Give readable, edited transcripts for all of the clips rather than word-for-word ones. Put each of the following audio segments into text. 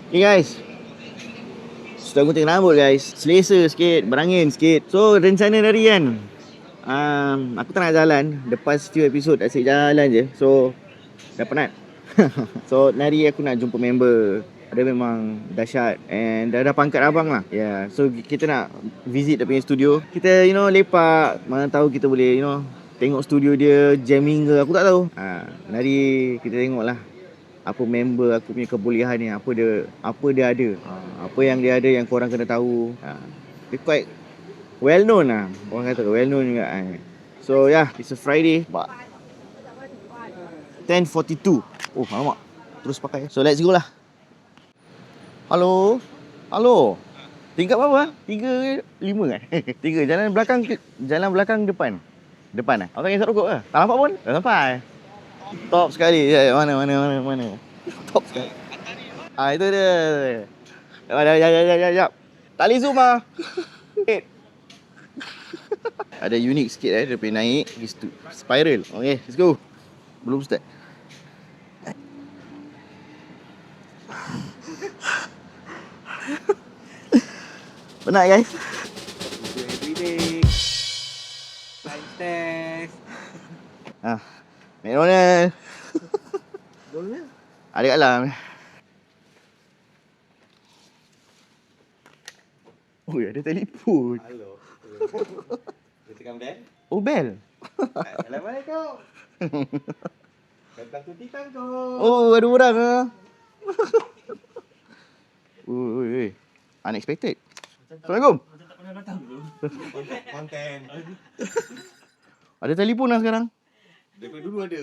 Okay guys, sudah gunting rambut guys. Selesa sikit, berangin sikit. So rencana hari kan, aku tak nak jalan. Lepas few episode asyik jalan je. So dah penat. So nari aku nak jumpa member. Dia memang dahsyat and dah pangkat abang lah. Yeah, so kita nak visit dia punya studio. Kita lepak, mana tahu kita boleh tengok studio dia, jamming ke, aku tak tahu. Nari kita tengok lah apa member aku punya kebolehan ni, apa dia ada, apa yang dia ada yang korang kena tahu. Dia quite well known lah, orang kata well known juga. So yeah, it's a Friday but 10:42. Oh alamak, terus pakai. So let's go lah. Halo tingkat berapa? 3 ke 5 kan? 3. Jalan belakang depan awak tak kisah rokok ke? Tak nampak pun? Tak sampai. Top sekali. Mana top sekali. Itu dia. Jap. Tak boleh zoom lah. Ada unik sikit dia punya naik spiral. Okay, let's go. Belum start. Penat guys. Everyday. Line test. McDonald. Boleh. Ada kat dalam. Oh, ada telefon. Halo. Dia tekan bell. Oh, bell. Assalamualaikum. Datang tu titang tu. Oh, ada orang ah. Oi. Unexpected. Assalamualaikum. Macam tak pernah datang dulu. Konten. Ada telefon lah sekarang. Daripada dulu ada.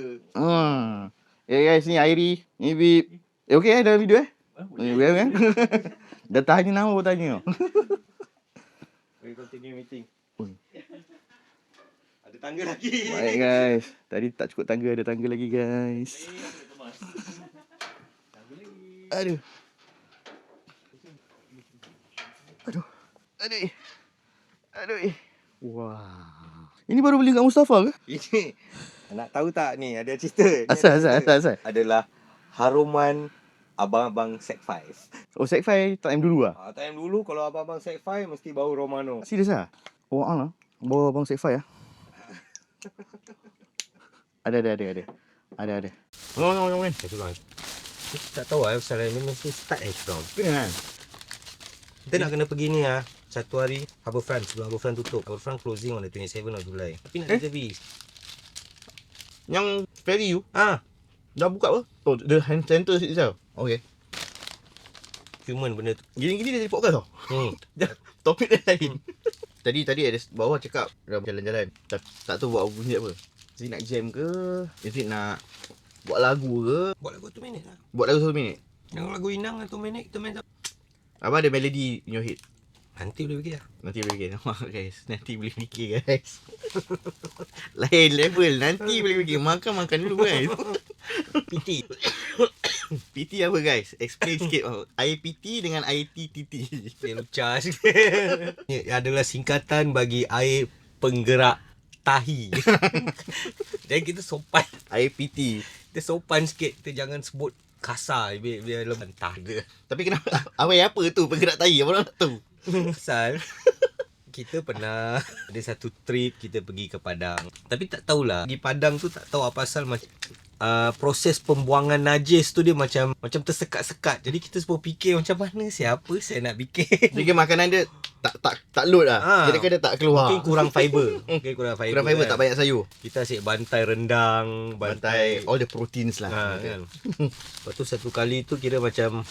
Guys, ni Airi. Ni Bib. Okay dalam video boleh kan? Dah tanya nama pun tanya. We continue meeting. Oi. Ada tangga lagi. Baik guys. Tadi tak cukup tangga, ada tangga lagi guys. Aduh. Wah. Ini baru beli kat Mustafa ke? Ini nak tahu tak ni ada cerita. Asal. Adalah haruman abang-abang Sek 5. Oh, Sek 5 time dulu lah. Time dulu kalau abang-abang Sek 5 mesti bau Romano. Serius lah? Oh, lah. Bawa abang Sek 5 lah. Ada. Ngomong kan? Tak tahu lah pasal ni mesti start from. Kena kan? Kita nak kena pergi ni lah. Satu hari Harbourfront sebelum Harbourfront tutup. Harbourfront closing on the 27 of July. Tapi nak reserve. Yang ferry you? Ah, Dah buka apa? Oh, the hand center itself. Okay. human benda tu. Gini-gini dia jadi podcast tau. Topik dia lain. Tadi ada bawah cakap dalam jalan-jalan. Tak tahu buat bunyi apa. Is nak jam ke? Is nak buat lagu ke? Buat lagu 2 minit lah. Buat lagu 1 minit. Yang lagu Inang 1 minit kita main tak. Apa ada melody in your head? Nanti boleh fikir lah. Nanti boleh fikir. Nampak guys. Nanti boleh fikir guys. Lain level. Nanti boleh fikir. Makan dulu guys. PT. PT apa guys? Explain sikit. Air PT dengan air TTT. Dia lucah sikit. Ini adalah singkatan bagi air penggerak tahi. Dan kita sopan. Air PT. Kita sopan sikit. Kita jangan sebut kasar. Biar lembantah dia. Tapi kenapa? Apa tu penggerak tahi? Apa orang nak tahu? Pasal kita pernah ada satu trip kita pergi ke Padang. Tapi tak tahulah di Padang tu tak tahu apa asal proses pembuangan najis tu dia macam tersekat-sekat. Jadi kita semua fikir macam mana siapa saya nak bikin. Jadi makanan dia tak load lah. Jadi dia tak keluar. Mungkin kurang fiber. Kurang fiber tak banyak sayur. Kita asyik bantai rendang, Bantai all the proteins lah. kan. Lepas tu satu kali tu kira macam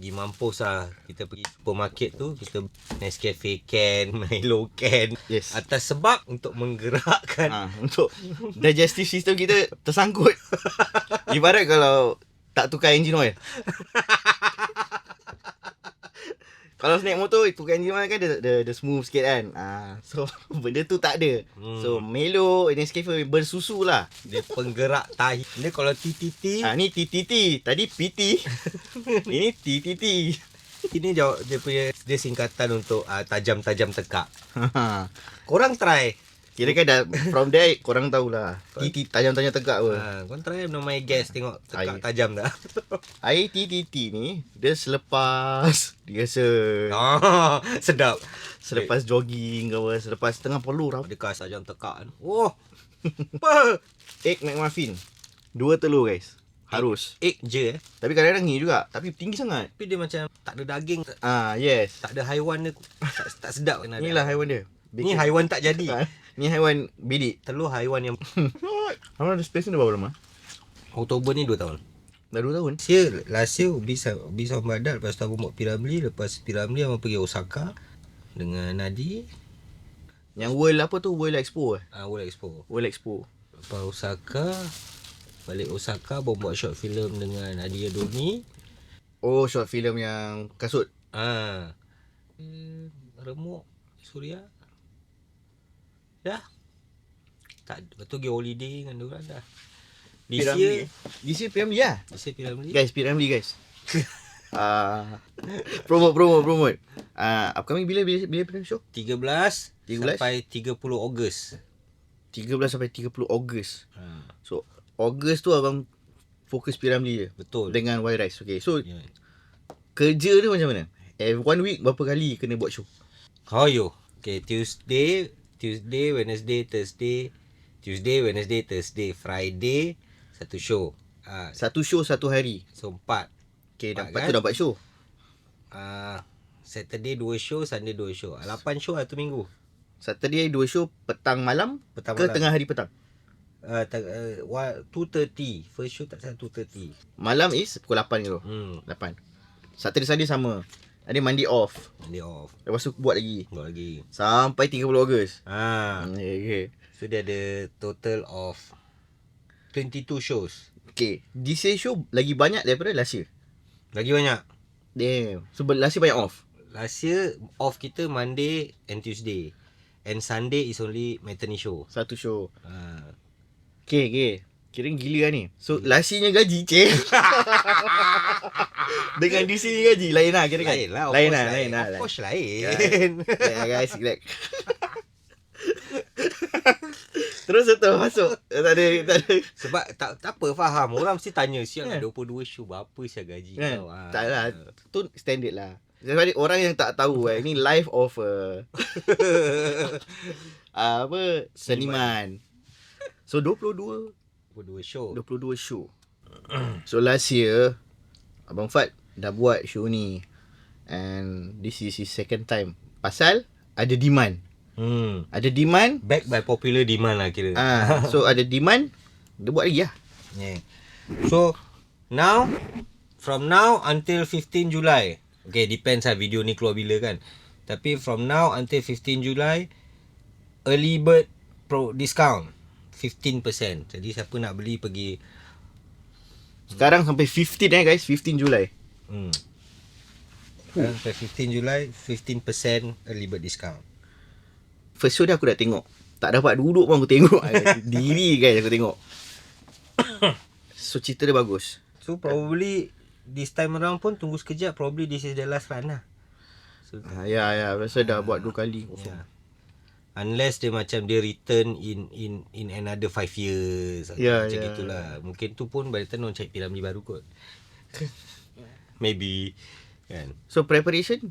pergi mampus lah. Kita pergi supermarket tu, kita Nescafe can, Milo can. Yes. Atas sebab untuk menggerakkan. Untuk digestive system kita tersangkut. Ibarat kalau tak tukar engine oil. Kalau naik motor, tukar engine oil kan dia smooth sikit kan. So benda tu tak ada. So Milo, Nescafe bersusu lah. Dia penggerak tahi. Dia kalau TTT. Ni TTT. Tadi PT. Ini TTT. Ini dia punya dia singkatan untuk tajam-tajam tekak. Korang try Kira kan dah from there korang tahulah. Titi tajam-tajam tegak apa. Kau try nama gas tengok tekak Air. tajam tak? Air TTT ni dia selepas dia Sedap. selepas jogging ke apa, selepas tengah perlu rap. Adakah tajam tekak kan? Oh. Apa? Egg McMuffin. 2 telur guys. Harus. Egg je Tapi kadang-kadang ni juga, tapi tinggi sangat. Tapi dia macam tak ada daging, Yes. tak ada haiwan dia. tak sedap kan. Inilah haiwan dia. Ni haiwan tak jadi. Ni haiwan bilik. Telur haiwan yang Hamil ada space ni dah berapa lama? Oktober ni 2 tahun. Dah 2 tahun. Last year bisa Badat. Lepas tu abang buat Piramli. Lepas Piramli abang pergi Osaka dengan Nadi. Yang World apa tu? World Expo eh? World Expo. World Expo. Lepas Osaka, balik Osaka abang buat short film dengan Nadia Doni. Oh, short film yang kasut. Remuk Suria. Dah. Tak, betul pergi holiday dengan diorang dah. This year Piramli lah. Piramli. Guys, Piramli guys. Promote. Upcoming bila Piramli show? 13 sampai 30 Ogos. 13 sampai 30 Ogos. So, Ogos tu abang fokus Piramli je. Betul. Dengan Y-Rise. Okay, so Yeah. kerja tu macam mana? One week berapa kali kena buat show? Okay, Tuesday, Wednesday, Thursday. Tuesday, Wednesday, Thursday, Friday, satu show. Satu show satu hari. So 4. Okay, Empat dapat kan? tu dapat show. Saturday 2 show, Sunday 2 show. 8 show satu minggu. Saturday 2 show petang malam Petang ke malam. tengah hari petang? 2:30. First show tak salah 2:30. Malam is pukul 8 gitu. 8. Saturday Sunday sama. Ada Monday off. Monday off. Lepas tu buat lagi. Buat lagi. Sampai 30 Ogos. Okay. Okay. So dia ada total of 22 shows. Okay. This year show lagi banyak daripada last year. Lagi banyak. Damn. So last year banyak off. Last year off kita Monday and Tuesday. And Sunday is only matinee show. Satu show. Okay. Kira gila lah ni. So last year gaji dengan this year gaji lain lah kira kan. Lain lah. Of course lain. Yeah, guys, like. Terus tu masuk. Tak ada. Sebab tak apa faham. Orang mesti tanya siap 22 show berapa siap gaji Kan? kau. Tak lah. Tu standard lah. Jadi orang yang tak tahu ini life of seniman. So 22 show. So last year Abang Fad dah buat show ni. And this is his second time. Pasal ada demand. Ada demand. Back by popular demand lah kira. So ada demand, dia buat lagi lah. Yeah. So from now until 15 Julai. Okay, depends lah video ni keluar bila kan. Tapi from now until 15 Julai, early bird discount 15%. Jadi siapa nak beli pergi. Sekarang sampai 15 guys, 15 Julai. Sekarang sampai 15 Julai, 15% early bird discount. First show dia aku dah tengok. Tak dapat duduk pun aku tengok. Diri guys aku tengok. So cerita dia bagus. So probably this time around pun tunggu sekejap. Probably this is the last run lah. So, Ya, pasal dah buat 2 kali. yeah. Unless dia macam dia return in another 5 years. Macam gitulah. Mungkin tu pun by the time orang cari Piramli baru kot. Maybe kan. So preparation,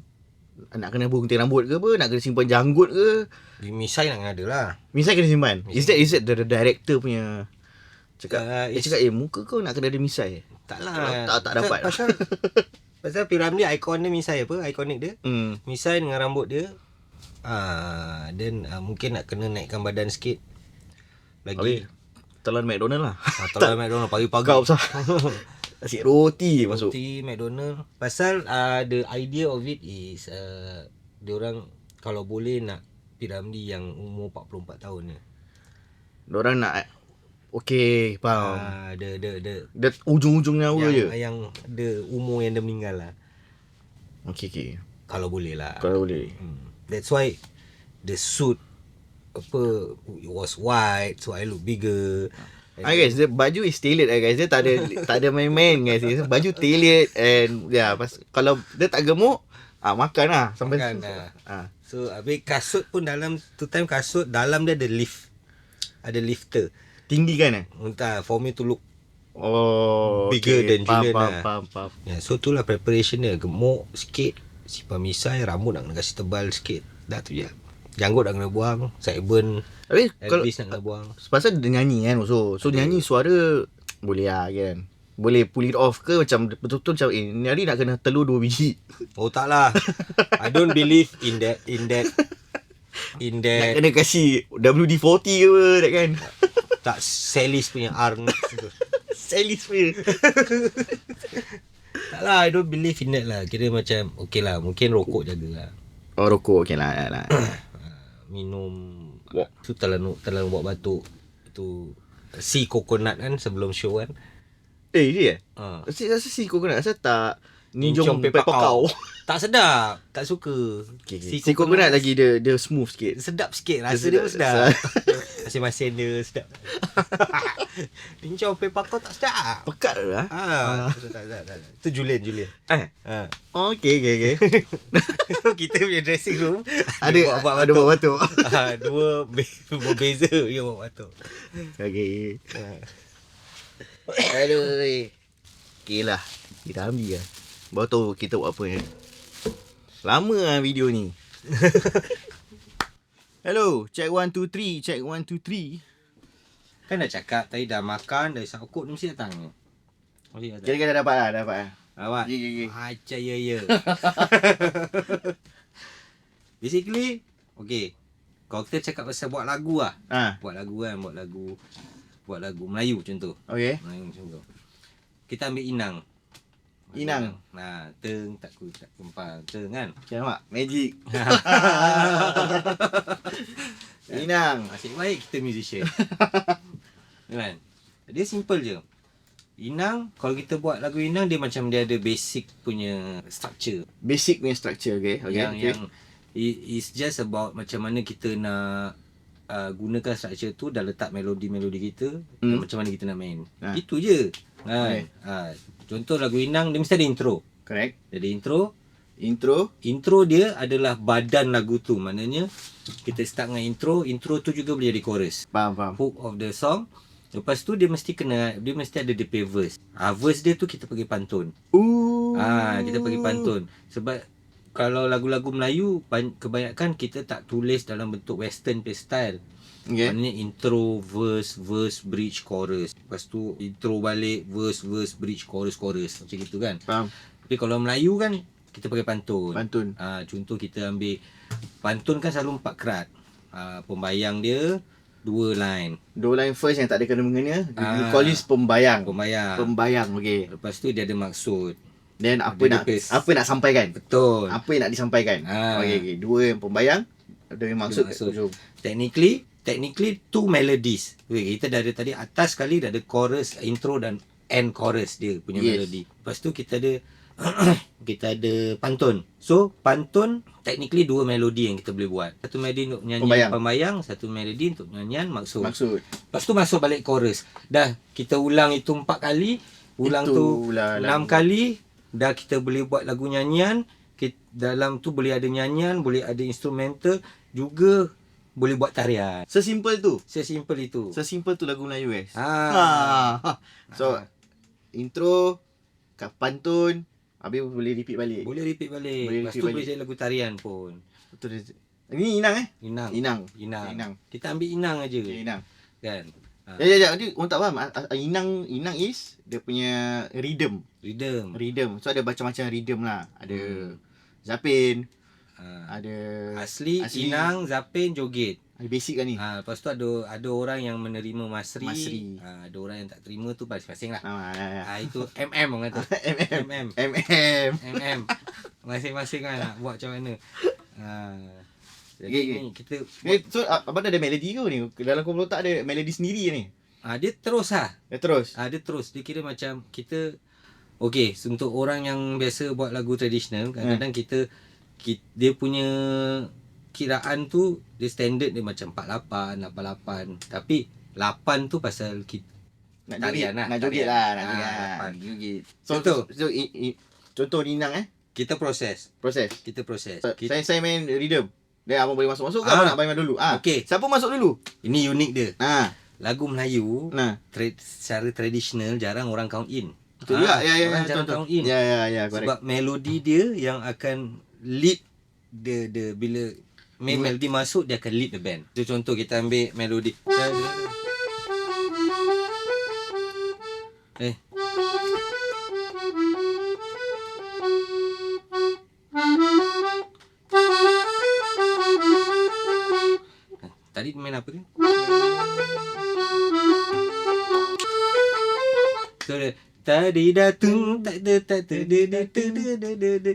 nak kena gunting rambut ke apa? Nak kena simpan janggut ke? Misai nak ada lah. Misai kena simpan. Is that the director punya cakap? Cakap muka kau nak kena ada misai. Tak lah. Tak dapat. Pasal Piramli ikon dia misai apa? Ikonik dia. Misai dengan rambut dia. Then mungkin nak kena naikkan badan sikit. Lagi. Telan McDonald lah. Telan McDonald pagi-pagi. Kau besar. Nasi roti masuk. Roti McDonald. Pasal the idea of it is diorang kalau boleh nak Piramli yang umur 44 tahun ni. Diorang nak okey, faham. Dia ujung-ujung nyawa je. Yang dia umur yang dia meninggal lah. Okey. Kalau boleh lah. Kalau boleh. That's why the suit it was white, so I look bigger. Guys, the baju is tailored guys. Dia tak ada main-main guys. Baju tailored and kalau dia tak gemuk, Makan lah sampai Makan lah. So habis kasut pun dalam kasut dalam dia ada lift. Ada lifter. tinggi kan Entah form tu look okay. bigger than Julian faham. So itulah preparation dia. Gemuk sikit, simpan misai, rambut nak kena kasih tebal sikit. Dah tu je. Janggut nak kena buang, sideburn, Tapi kalau Elvis nak kena buang. pasal dia nyanyi kan so nyanyi suara boleh lah kan. Boleh pull it off ke macam betul-betul macam ni hari nak kena telur 2 biji. Oh taklah. I don't believe in that Nak kena kasih WD-40 ke apa that kan. tak Sally's punya R. Sally's punya. Taklah, I don't believe in that lah. Kira macam okay lah, mungkin rokok jaga lah. Oh rokok okey lah. Minum tu terlalu buat batuk. Tu si coconut kan sebelum show kan. Dia Ha. rasa si coconut rasa tak ni Jom jom pepper kau. Tak sedap, tak suka. Okay. Si coconut lagi dia smooth sikit. Sedap sikit, rasa dia pun sedap. Masing-masing dia sedap. Pincau pepper kau tak sedap. Pekat lah. Tak. Tu Julian. Okay. Kita punya dressing room Ada buat batuk. dua berbeza dia buat batuk. Okay. Aduh. Okay lah. Kita ambil lah. Baru tahu kita buat apa ni. Lama lah video ni. Hello. Check 1, 2, 3. Check 1, 2, 3. Kan dah cakap tadi dah makan, dah isap okok, dia mesti datang. Kira-kira dah dapat lah. Awak? Ya. Macam ya. Basically, okay. Kalau kita cakap pasal buat lagu lah. Buat lagu Melayu contoh. Okay. Melayu contoh. Kita ambil inang. Teng tak kempal. Teng kan. Okay nampak? Magic. Inang. Asyik baik kita musician. Kan? Dia simple je. Inang, kalau kita buat lagu Inang, dia macam dia ada basic punya structure. Okay. Yang it's just about macam mana kita nak gunakan structure tu, dah letak melodi kita, dan macam mana kita nak main. Itu je. Kan? Contoh lagu Inang, dia mesti ada intro. Correct. Jadi intro dia adalah badan lagu tu. Maknanya kita start dengan intro tu juga boleh jadi chorus. Faham. Hook of the song. Lepas tu dia mesti ada DP verse. Verse dia tu kita pergi pantun. Kita pergi pantun. Sebab kalau lagu-lagu Melayu kebanyakan kita tak tulis dalam bentuk western punya style. Okay. Maknanya intro, verse, bridge, chorus. Lepas tu intro balik, verse, bridge, chorus. Macam gitu kan. Faham. Tapi kalau Melayu kan kita pakai pantun. Contoh kita ambil pantun kan selalu 4 kerat. Pembayang dia 2 line. 2 line first yang tak ada kena-mengena. You call this pembayang. Okay. Lepas tu dia ada maksud. Then apa nak sampaikan? Betul. Apa yang nak disampaikan? Okay. 2 yang pembayang, ada yang maksud. Technically 2 melodies. Okay, kita dah ada tadi atas sekali dah ada chorus, intro dan end chorus dia punya melodi. Lepas tu kita ada pantun. So pantun technically 2 melodi yang kita boleh buat. Satu melodi untuk nyanyian pembayang, satu melodi untuk nyanyian maksud. Lepas tu masuk balik chorus. Dah kita ulang itu 4 kali, tu 6 kali, dah kita boleh buat lagu nyanyian. Dalam tu boleh ada nyanyian, boleh ada instrumental, juga boleh buat tarian. Sesimpel tu lagu Melayu guys. So intro, pantun, habis boleh repeat balik. Lepas tu boleh jadi lagu tarian pun. Betul. Ini Inang. Kita ambil Inang aja. Inang. Kan? Ya. Nanti orang tak faham. Inang is dia punya rhythm. So ada macam-macam rhythm lah. Ada Zapin, ada asli, Inang, Zapin, joget. Basic kan ni. Lepas tu ada orang yang menerima Masri. Ada orang yang tak terima tu masing-masing lah. Itu orang kata. MM. Masing-masing kan nak buat macam mana. Jadi kita so abang ada melodi ke ni? Dalam kepala otak ada melodi sendiri ni. Dia terus lah. Dia terus. Dia kira macam kita untuk orang yang biasa buat lagu tradisional, kadang-kadang dia punya kiraan tu dia standard dia macam 48, 88. Tapi 8 tu pasal nak joget lah. Joget. So contoh Inang Kita proses. Proses. Kita proses. Saya main rhythm. Dia abang boleh masuk-masuk ke Ah. abang nak main dulu? Okey. Siapa masuk dulu? Ini unik dia. Lagu Melayu Nah. secara tradisional jarang orang count in. Betul juga. Ya, Orang jarang betul. count in. Ya, correct. Sebab melodi dia yang akan lead the bila melodi masuk dia akan lead the band. So, contoh kita ambil melodi. Tadi main apa ni? So, tadi datung tak ada tak ada.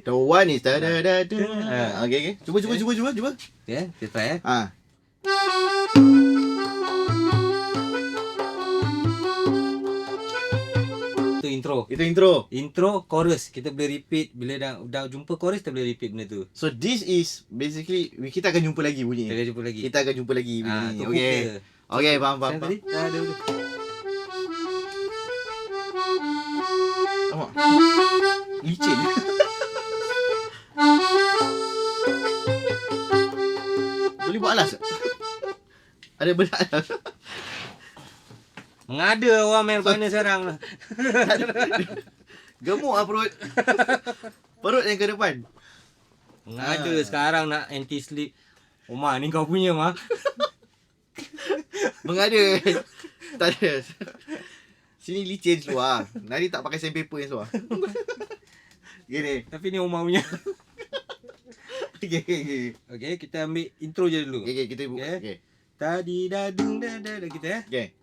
The one is Okay. Cuba. Ya, kita try Itu intro. Itu intro. Intro, chorus. Kita boleh repeat. Bila dah jumpa chorus, kita boleh repeat benda tu. So this is basically kita akan jumpa lagi bunyi. Kita akan jumpa lagi. Kita akan jumpa lagi bunyi. Tu Okey. hook dia. Okey, faham. Tadi? Ada. Nampak? Licin. Boleh buat alas tak? Ada benda alas. Mengada orang main mana sekarang. Gemuk lah perut. Perut yang ke depan. Mengada sekarang nak anti-sleep. Omar, ni kau punya mah. Mengada. Tak ada. Sini licin seluar. Nanti tak pakai sandpaper yang seluar. Gini. Tapi ni Omar punya. Okay. Okey, kita ambil intro je dulu. Okay, kita buka. Okay. Okay. Tadi dadung dah kita ya. Okay.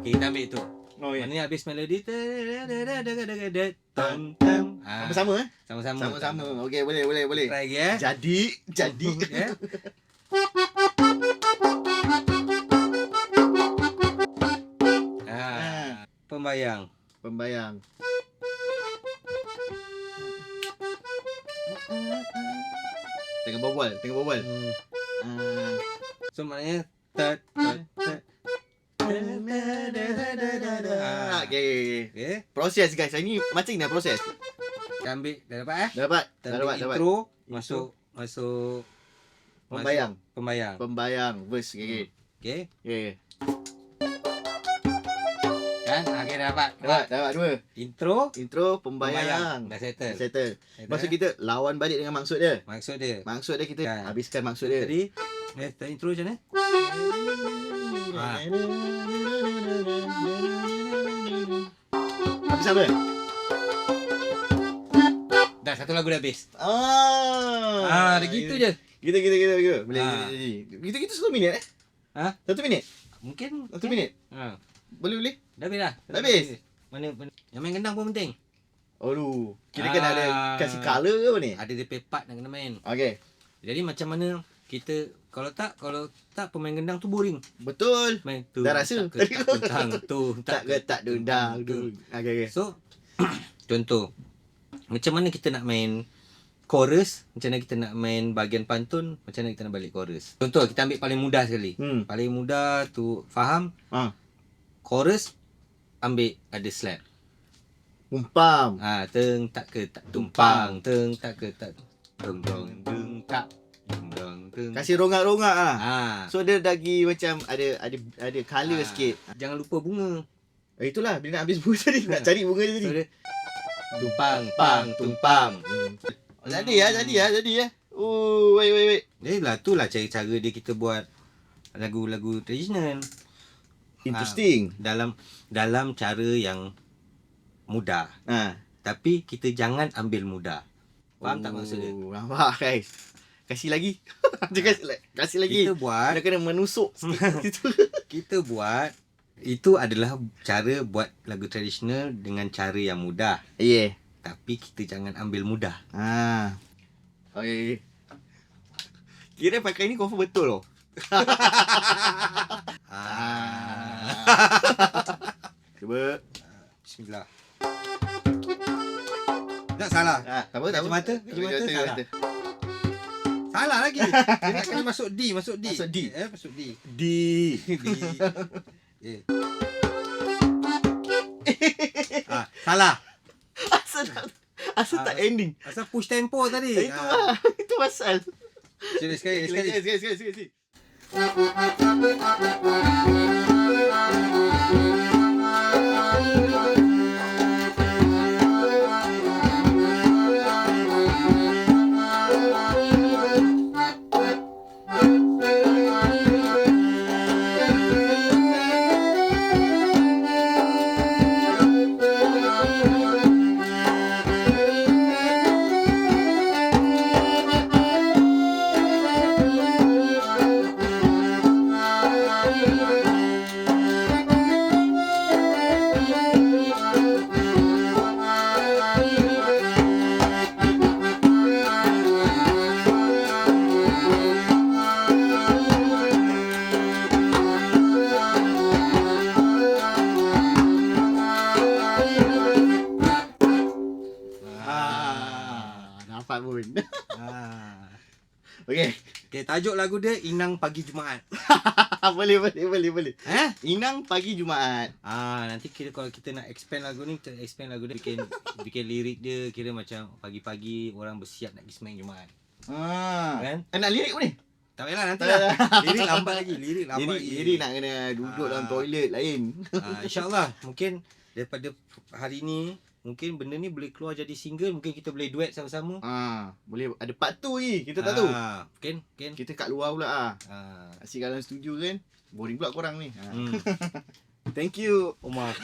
Okay, kita ambil tu. Oh ya. Mana habis melodi. Sama-sama Sama-sama. Sama-sama. Okey, boleh. Try lagi ya. Jadi. Ya. Pembayang. Tengah berbual. So maknanya Okay. Okay. Proses guys. Ini macam ni proses. Kita ambil dah dapat Dah dapat. Intro masuk Pembayang. Verse. Okay. Okay. Kan? Okay, dah dapat. Dapat dua. Intro, Pembayang. dah settle. Lepas tu kita lawan balik dengan maksud dia. Maksud dia. Maksud dia kita Kan. habiskan maksud dia. Tadi intro macam mana? Habis apa? Dah satu lagu dah habis. Dah gitu je. Kita. Boleh jadi. Kita 1 minit Ha? 1 minit? Mungkin 1 minit? Boleh? Dah habis dah. Dah habis? Mana yang main gendang pun penting. Aduh, kita kan ada kasih colour ke apa ni? Ada dia part nak kena main. Okey. Jadi macam mana kita kalau tak pemain gendang tu boring. Betul. Main tu. Dah rasa? Tak tentang tu. Tak dundang. Okey. So contoh macam mana kita nak main chorus, macam mana kita nak main bahagian pantun, macam mana kita nak balik chorus. Contoh kita ambil paling mudah sekali. Paling mudah tu faham. Chorus ambil ada slap. Umpam. Teng tak ke tak tumpang, teng tak ke tak dong dong deng tak dong dong deng. Kasih rongak-rongak lah. So So dia lagi macam ada colour sikit. jangan lupa bunga. Itulah bila nak habis bunga tadi nak cari bunga dia tadi. So dia tumpang pang tumpang. Jadi ya. Oh, wait. Itulah cara-cara dia kita buat lagu-lagu tradisional. Interesting. Dalam cara yang mudah. Tapi kita jangan ambil mudah. Faham tak maksud dia? Nampak guys. Kasih lagi. Kasih lagi. Kita buat Dia kena menusuk sikit. kita buat itu adalah cara buat lagu tradisional dengan cara yang mudah. Yeah. Tapi kita jangan ambil mudah. Okay. Kira pakai ni confirm betul loh. Cuba. Bismillah. Tak salah. Tak apa. Kacamata salah. Salah lagi. Dia nak kena masuk D. Masuk D. Masuk D. D. D. Salah. Asal tak ending. Asal push tempo tadi. Itu lah. Itu pasal. Sekali. Nampak pun. Ah. Okey. Okay, tajuk lagu dia Inang Pagi Jumaat. boleh. Eh? Inang Pagi Jumaat. Nanti kira kalau kita nak expand lagu ni, kita expand lagu dia, bikin lirik dia kira macam pagi-pagi orang bersiap nak pergi sembahyang Jumaat. Kan? Nak lirik pun ni? Tak payahlah nanti Tak lah. payah. Lirik lambat lagi. Lirik nak kena duduk dalam toilet lain. InsyaAllah mungkin daripada hari ni, mungkin benda ni boleh keluar jadi single. Mungkin kita boleh duet sama-sama. Boleh ada part 2 lagi. Kita tak tahu. Mungkin. Kita kat luar pula asyik dalam studio kan. Boring pula korang ni. Thank you Omar.